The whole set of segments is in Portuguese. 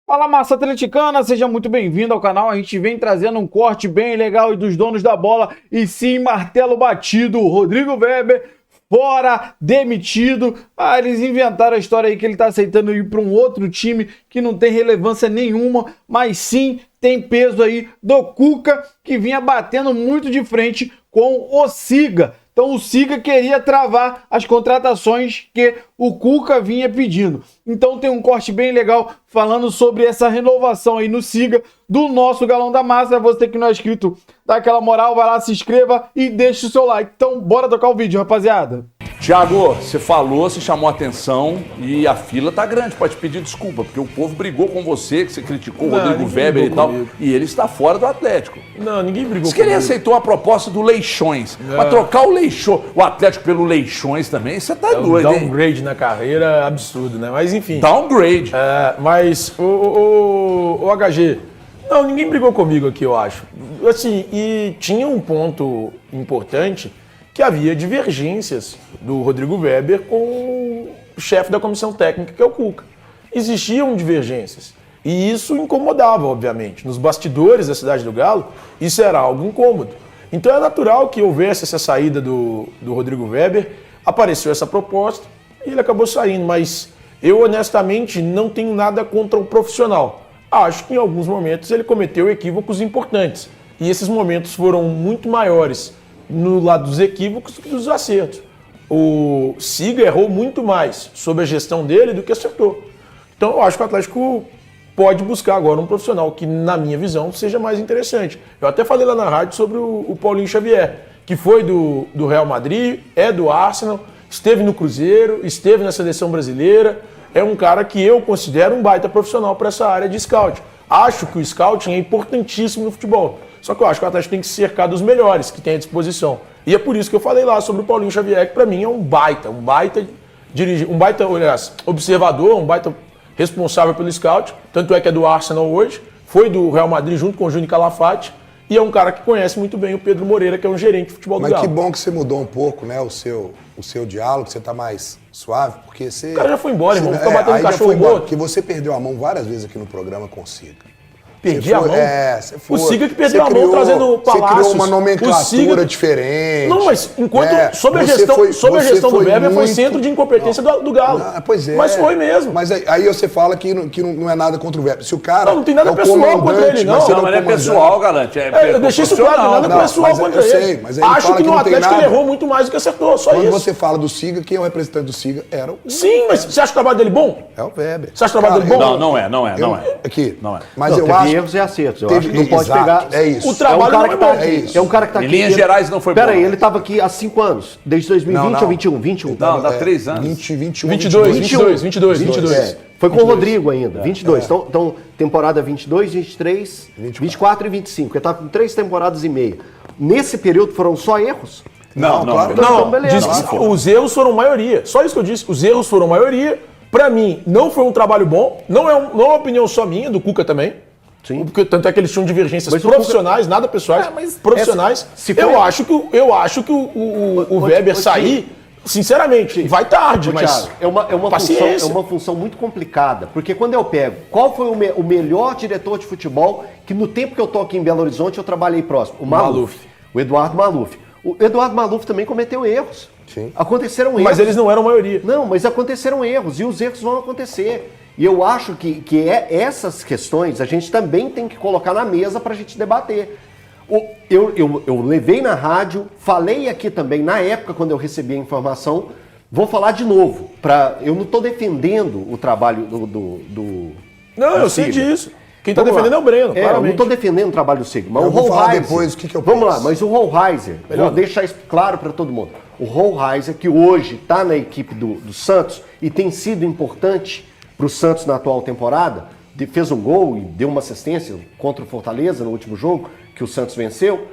Fala, massa atleticana, seja muito bem-vindo ao canal. A gente vem trazendo um corte bem legal dos donos da bola e sim, martelo batido, Rodrigo Weber fora, demitido. Eles inventaram a história aí que ele tá aceitando ir para um outro time que não tem relevância nenhuma, mas sim tem peso aí do Cuca, que vinha batendo muito de frente com o Siga. Então o Siga queria travar as contratações que o Cuca vinha pedindo. Então tem um corte bem legal falando sobre essa renovação aí no Siga do nosso Galão da Massa. Você que não é inscrito, dá aquela moral, vai lá, se inscreva e deixa o seu like. Então bora tocar o vídeo, rapaziada. Thiago, você falou, você chamou a atenção e a fila tá grande pra te pedir desculpa, porque o povo brigou com você, que você criticou o Rodrigo Weber e tal, e ele está fora do Atlético. Não, ninguém brigou Diz que ele aceitou a proposta do Leixões, pra trocar o Atlético pelo Leixões também, você tá doido, hein? Downgrade na carreira, absurdo, né? Mas enfim. Downgrade. Mas o HG, não, ninguém brigou comigo aqui, eu acho. Assim, e tinha um ponto importante, que havia divergências do Rodrigo Weber com o chefe da comissão técnica, que é o Cuca. Existiam divergências. E isso incomodava, obviamente. Nos bastidores da Cidade do Galo, isso era algo incômodo. Então é natural que houvesse essa saída do Rodrigo Weber, apareceu essa proposta e ele acabou saindo. Mas eu, honestamente, não tenho nada contra o profissional. Acho que em alguns momentos ele cometeu equívocos importantes. E esses momentos foram muito maiores no lado dos equívocos do que dos acertos. O Siga errou muito mais sobre a gestão dele do que acertou. Então eu acho que o Atlético pode buscar agora um profissional que, na minha visão, seja mais interessante. Eu até falei lá na rádio sobre o Paulinho Xavier, que foi do Real Madrid, é do Arsenal, esteve no Cruzeiro, esteve na seleção brasileira, é um cara que eu considero um baita profissional para essa área de scout. Acho que o scouting é importantíssimo no futebol. Só que eu acho que o Atlético tem que se cercar dos melhores que tem à disposição. E é por isso que eu falei lá sobre o Paulinho Xavier, que para mim é um baita observador, um baita responsável pelo scout. Tanto é que é do Arsenal hoje, foi do Real Madrid junto com o Júnior Calafate. E é um cara que conhece muito bem o Pedro Moreira, que é um gerente de futebol do Galo. Mas que bom que você mudou um pouco, né, o seu diálogo, que você tá mais suave, porque você... O cara já foi embora, irmão. Fica batendo cachorro morto. Porque você perdeu a mão várias vezes aqui no programa com o Siga. Perdi a mão? Você foi. O Siga que perdeu a mão trazendo Palácios. Você criou uma nomenclatura diferente. Não, mas enquanto sob a gestão do Weber foi centro de incompetência do Galo. Pois é. Mas foi mesmo. Mas aí você fala que não é nada contra o Weber. Se o cara não tem nada pessoal contra ele, não. Mas não é pessoal, Galante. Eu deixei isso claro, não é nada pessoal contra ele. Eu sei, mas aí acho que no Atlético ele errou muito mais do que acertou, só isso. Quando você fala do Siga, quem é o representante do Siga era o... Sim, mas você acha o trabalho dele bom? É o Weber. Você acha o trabalho dele bom? Não é. Aqui. Não é. Mas eu acho... erros e acertos. Teve, não pode pegar. É isso. O trabalho é um cara não é que tá, bom. É isso. É um cara que tá aqui. Em linhas gerais não foi bom. Pera aí, ele tava aqui há 5 anos. Desde 2020 ou 21? 21. Não, dá 3 anos. 21, 22. Foi com o Rodrigo ainda, 22. Então, temporada 22, 23, 24 e 25. Ele tava com 3 temporadas e meia. Nesse período foram só erros? Não, claro. Então, beleza. Os erros foram maioria. Só isso que eu disse. Os erros foram maioria. Pra mim, não foi um trabalho bom. Não é uma opinião só minha, do Cuca também. Sim. Porque tanto é que eles tinham divergências Mas profissionais, nada pessoais, profissionais. Eu acho que o Weber sair, sinceramente, vai tarde, mas é uma função muito complicada, porque quando eu pego, qual foi o melhor diretor de futebol que no tempo que eu tô aqui em Belo Horizonte eu trabalhei próximo? O Maluf. O Eduardo Maluf. O Eduardo Maluf também cometeu erros. Sim. Aconteceram erros. Mas eles não eram a maioria. Não, mas aconteceram erros e os erros vão acontecer. E eu acho que essas questões a gente também tem que colocar na mesa para a gente debater. Eu levei na rádio, falei aqui também na época quando eu recebi a informação, vou falar de novo. Eu não estou defendendo o trabalho do Não, eu sei disso. Quem está defendendo é o Breno, eu não estou defendendo o trabalho do Siga, mas eu o vou falar Hohlheiser, depois o que eu vamos penso. lá, mas o Hohlheiser, vou deixar isso claro para todo mundo. O Hohlheiser, que hoje está na equipe do Santos e tem sido importante para o Santos na atual temporada, fez um gol e deu uma assistência contra o Fortaleza no último jogo, que o Santos venceu,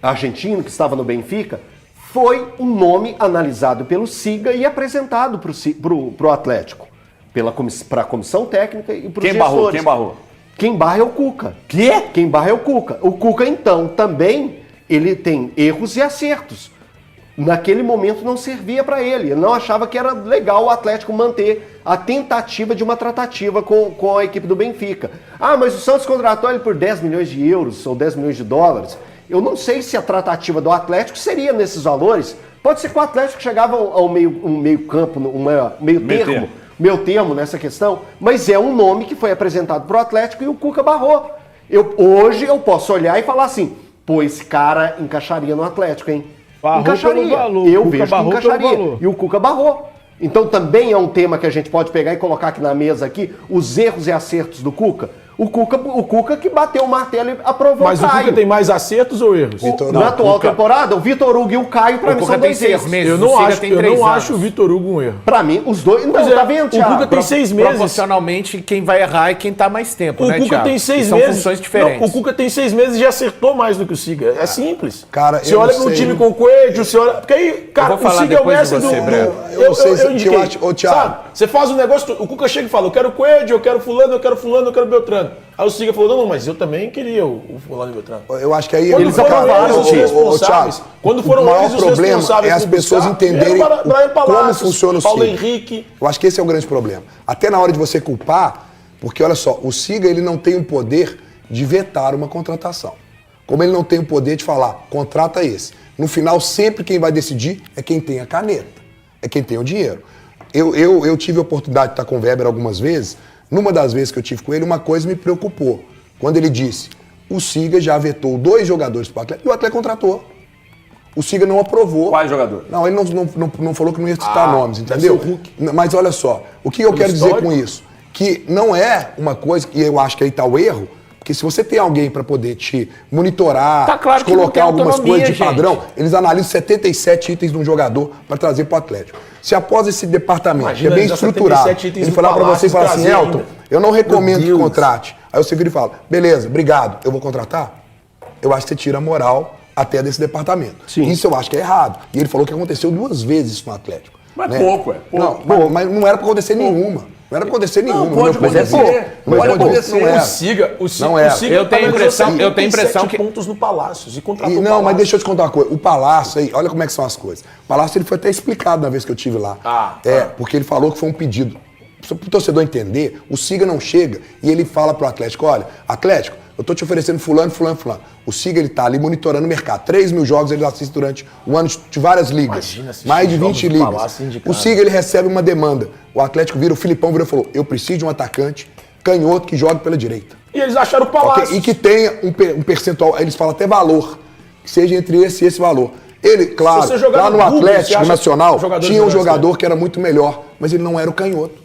argentino que estava no Benfica, foi um nome analisado pelo Siga e apresentado para o Atlético, para a comissão técnica e para os gestores. Quem barrou? Quem barra é o Cuca. Quem barra é o Cuca. O Cuca, então, também, ele tem erros e acertos. naquele momento não servia para ele. Ele não achava que era legal o Atlético manter a tentativa de uma tratativa com a equipe do Benfica. Ah, mas o Santos contratou ele por 10 milhões de euros ou 10 milhões de dólares. Eu não sei se a tratativa do Atlético seria nesses valores. Pode ser que o Atlético chegava ao meio campo, meio termo nessa questão, mas é um nome que foi apresentado para o Atlético e o Cuca barrou. Hoje eu posso olhar e falar assim, pô, esse cara encaixaria no Atlético, hein? Barrou Encaixaria. pelo valor. Eu Cuca vejo que barrou pelo encaixaria. valor. E o Cuca barrou. Então também é um tema que a gente pode pegar e colocar aqui na mesa aqui, os erros e acertos do Cuca. O Cuca que bateu o martelo e aprovou Mas o Cuca tem mais acertos ou erros? Na atual temporada, o Vitor Hugo e o Caio, pra mim, são dois erros. Eu não acho o Vitor Hugo um erro. Pra mim, os dois... Não, tá vendo, o Thiago? Cuca tem 6 meses. Proporcionalmente, quem vai errar é quem tá mais tempo, né, O Cuca Thiago? tem 6 São meses. funções diferentes. Não, o Cuca tem 6 meses e já acertou mais do que o Siga. É simples. Cara, você eu olha não no sei. time com o Coelho, você olha... Porque aí, cara, Eu vou o falar Siga é o depois de mestre do... você, Breno. Eu não sei se eu indiquei. acho... Ô, Thiago. Sabe? Você faz um negócio, o Cuca chega e fala, eu quero o Coelho, eu quero fulano, eu quero fulano, eu quero Beltrano. Aí o Siga falou, não, mas eu também queria o fulano e Beltrano. Eu acho que aí Quando eles foram acabaram, eles os responsáveis, Thiago, quando foram o maior eles os problema responsáveis é as por pessoas buscar, entenderem vieram Brian como Palácios, funciona o Paulo Siga. Henrique. Eu acho que esse é o grande problema. Até na hora de você culpar, porque olha só, o Siga ele não tem o poder de vetar uma contratação. Como ele não tem o poder de falar, contrata esse. No final, sempre quem vai decidir é quem tem a caneta, é quem tem o dinheiro. Eu tive a oportunidade de estar com o Weber algumas vezes. Numa das vezes que eu tive com ele, uma coisa me preocupou. Quando ele disse, o Siga já vetou 2 jogadores para o Atlético e o Atlético contratou. O Siga não aprovou. Quais jogadores? Não, ele não falou que não ia citar nomes, entendeu? deve ser o Hulk. Mas olha só, o que eu quero dizer com isso? Que não é uma coisa, e eu acho que aí está o erro, porque se você tem alguém para poder te monitorar, Tá claro te que não colocar tem algumas autonomia, coisas de padrão, gente. eles analisam 77 itens de um jogador para trazer para o Atlético. Se após esse departamento, Imagina, que é bem eles dão estruturado, 77 itens ele do falar para você e Palácios falar assim, trazer Elton, ainda. eu não recomendo Meu que Deus. contrate. Aí você vira e fala, beleza, obrigado, eu vou contratar? Eu acho que você tira a moral até desse departamento. Sim. Isso eu acho que é errado. E ele falou que aconteceu 2 vezes isso no Atlético. Mas né? pouco, é. Pouco. Não, mas não era pra acontecer nenhuma. Não era pra acontecer nenhuma. no pode meu ponto de acontecer. vista. No meu Pode ponto de vista, acontecer. não era. O Siga, Não era. Eu tenho a impressão que- pontos no Palácios e contratou E, o não, Palácios. mas deixa eu te contar uma coisa. O Palácio aí, olha como é que são as coisas. O Palácio ele foi até explicado na vez que eu tive lá. Porque ele falou que foi um pedido. Para o torcedor entender, o Siga não chega e ele fala pro Atlético, olha, Atlético, eu tô te oferecendo fulano. O Siga, ele tá ali monitorando o mercado. 3 mil jogos ele assiste durante o ano de várias ligas. Imagina assistir Mais de jogos 20 do ligas. Palácio indicado. O Siga, ele recebe uma demanda. O Atlético vira, o Filipão virou e falou, eu preciso de um atacante canhoto que jogue pela direita. E eles acharam o Ok? Palácio. E que tenha um percentual, eles falam até valor, que seja entre esse e esse valor. Ele, claro, Se você jogar lá no no Google, você Atlético acha Nacional, jogadores tinha um melhores jogador que era muito melhor, mas ele não era o canhoto.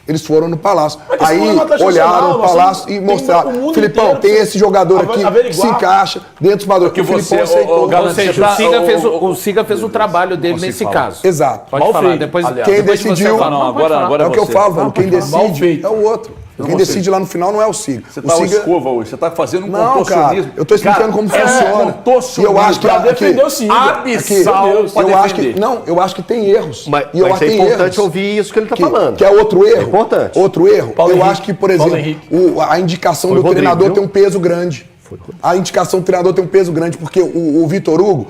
Eles foram no Palácio. Mas eles Aí foram no Atlético olharam Nacional, o nós Palácio e tem mostraram. o mundo Filipão, inteiro tem pra esse jogador aqui que averiguar. se encaixa dentro do padrão. Que O você, Filipão aceitou. o Galo, Ou seja, você tá- o Siga fez o trabalho dele Consigo nesse falar. caso. Exato. Pode Mal falar. feito, Depois, aliás. Quem depois de você decidiu- falar. Não, pode falar. agora É o que eu você. falo, mano. Quem Mal decide feito. é o outro. Quem você. decide lá no final não é o Siga. Você O tá uma Siga- escova hoje, você tá fazendo um Não, cara, contorcionismo. eu tô explicando como funciona. Contorcionismo. E eu acho que Pra aqui- defender o Siga. Abissal Aqui, pra eu acho defender. que não, eu acho que tem erros. Mas e eu acho é que tem importante erros. ouvir isso que ele tá falando. Que é outro erro. É importante. Outro erro. Paulo eu Henrique. acho que, por Paulo exemplo, Henrique. a indicação Foi do Rodrigo, treinador viu? tem um peso grande. A indicação do treinador tem um peso grande, porque o Vitor Hugo,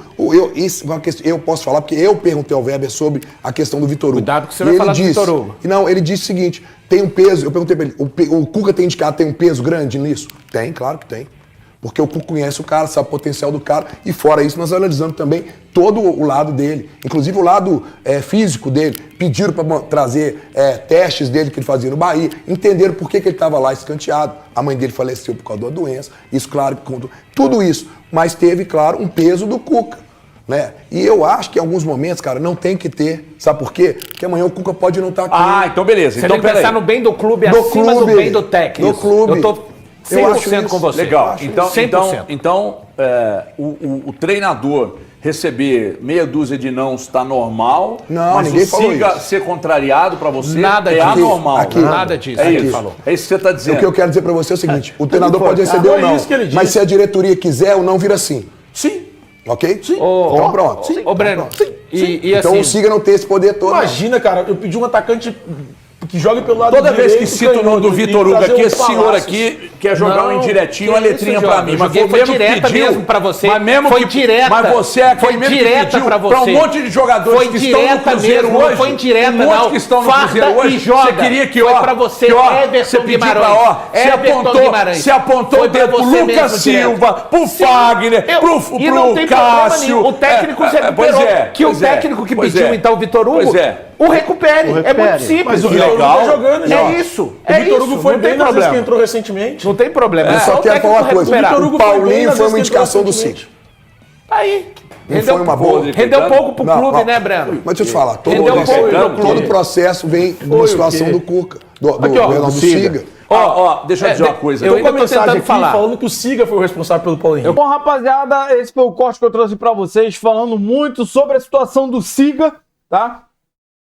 isso é uma questão- eu posso falar, porque eu perguntei ao Weber sobre a questão do Vitor Hugo. Cuidado que você E vai ele falar do disse- Vitor Hugo. Não, ele disse o seguinte, tem um peso, eu perguntei pra ele, o Cuca tem indicado, tem um peso grande nisso? Tem, claro que tem. Porque o Cuca conhece o cara, sabe o potencial do cara, e fora isso nós analisamos também todo o lado dele, inclusive o lado físico dele. Pediram para trazer testes dele que ele fazia no Bahia, entenderam por que ele estava lá escanteado. A mãe dele faleceu por causa da doença, isso claro, tudo isso. Mas teve, claro, um peso do Cuca. Né? E eu acho que em alguns momentos, cara, não tem que ter. Sabe por quê? Porque amanhã o Cuca pode não estar aqui. Ah, então beleza. Você Então tem que pensar peraí. no bem do clube Do acima clube. do bem do técnico. Do clube. Eu tô Eu acho 100% isso. com você. Legal. Então, 100%. o treinador receber meia dúzia de nãos está normal, Não, mas ninguém o falou Siga isso. ser contrariado para você Nada é disso. anormal. Aqui. Nada disso. É Aqui isso. ele falou. É isso que você está O dizendo. que eu quero dizer pra você é o seguinte: o treinador pode receber ou é não. isso que ele disse. Mas se a diretoria quiser, o não vira sim. Sim. Ok? Sim. Ô, Então pronto. Ô, Breno, e Então assim, o Siga não tem esse poder todo. não. Imagina, cara, eu pedi um atacante que jogue pelo lado Toda vez que direito, cito o nome do canhoto, e Vitor Hugo trazer aqui, um esse senhor Palácios. aqui quer jogar um indiretinho, uma que letrinha isso, pra Jorge? mim. Eu Mas joguei, foi foi mesmo que direta pediu, mesmo pra você. Mas mesmo Foi que, direta. Mas você é Foi aquele mesmo direta que pediu pra pra um você. monte de jogadores Foi que estão no direta Cruzeiro mesmo, hoje. não foi indireta, um monte não. que estão no Farda Cruzeiro hoje. e joga. Você queria que, Foi ó, pra você, que, ó, Everton você pediu Guimarães. pra, ó, Everton Guimarães. você apontou Foi o pra dedo pro você Lucas mesmo, Silva, pro Fagner, E não tem pro problema Cássio. nenhum. O técnico recuperou. Pois é, Que o pois é, técnico que pois pediu, é. então, o Vitor Hugo, Pois é. o recupere. É muito simples. Mas o Que Vitor Hugo legal. tá jogando já. É isso. O Vitor Hugo foi não bem tem nas vezes que problema. entrou recentemente. Não tem problema. Eu É só só o quero falar uma técnico coisa. recuperar. Vitor Hugo O foi bem Paulinho nas foi vezes uma que entrou indicação do recentemente. City. Aí. Não foi uma boa. Rendeu pouco pro Não, clube, ó, né, Breno? Mas deixa eu te falar, todo Rendeu processo, pouco pro clube. todo processo vem de uma Foi o situação quê? do Cuca, do Aqui, ó, Reinaldo do Siga. Siga. Ó, deixa eu dizer uma coisa. eu Tô aqui. com a tô mensagem tentando aqui falar. falando que o Siga foi o responsável pelo Paulo Henrique. Bom, rapaziada, esse foi o corte que eu trouxe pra vocês, falando muito sobre a situação do Siga, tá?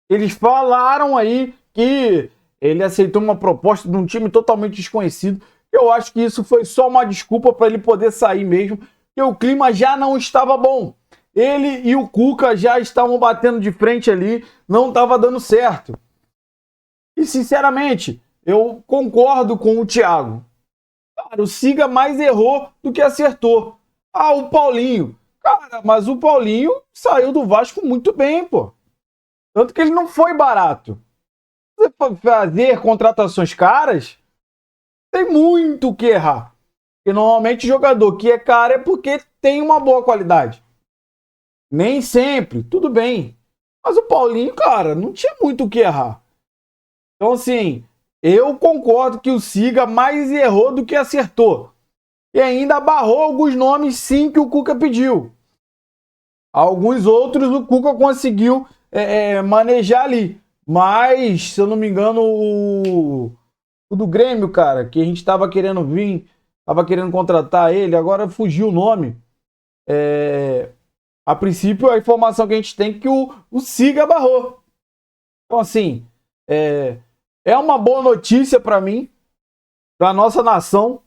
Eles falaram aí que ele aceitou uma proposta de um time totalmente desconhecido. Eu acho que isso foi só uma desculpa para ele poder sair mesmo, porque o clima já não estava bom. Ele e o Cuca já estavam batendo de frente ali, não estava dando certo. E, sinceramente, eu concordo com o Thiago. Cara, o Siga mais errou do que acertou. Ah, o Paulinho. Cara, mas o Paulinho saiu do Vasco muito bem, pô. Tanto que ele não foi barato. Você fazer contratações caras, tem muito o que errar. Porque normalmente jogador que é caro é porque tem uma boa qualidade. Nem sempre, tudo bem. Mas o Paulinho, cara, não tinha muito o que errar. Então, assim, eu concordo que o Siga mais errou do que acertou. E ainda barrou alguns nomes, sim, que o Cuca pediu. Alguns outros o Cuca conseguiu manejar ali. Mas, se eu não me engano, o do Grêmio, cara, que a gente tava querendo vir, tava querendo contratar ele, agora fugiu o nome. A princípio, a informação que a gente tem é que o Siga barrou. Então, assim, é uma boa notícia para mim, para nossa nação,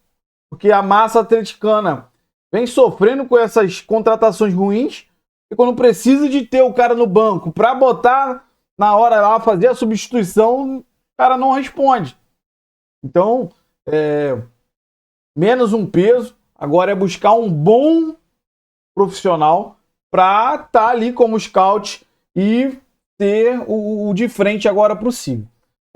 porque a massa atleticana vem sofrendo com essas contratações ruins, e quando precisa de ter o cara no banco para botar na hora lá, fazer a substituição, o cara não responde. Então, menos um peso, agora é buscar um bom profissional para estar ali como scout e ter o de frente agora para o Siga.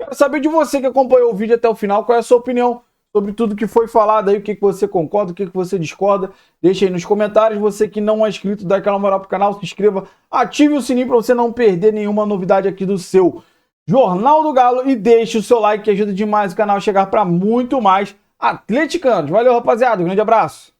Quero saber de você que acompanhou o vídeo até o final, qual é a sua opinião sobre tudo que foi falado aí, o que você concorda, o que você discorda. Deixa aí nos comentários. Você que não é inscrito, dá aquela moral pro canal, se inscreva, ative o sininho para você não perder nenhuma novidade aqui do seu Jornal do Galo e deixe o seu like que ajuda demais o canal a chegar para muito mais atleticanos. Valeu, rapaziada, um grande abraço.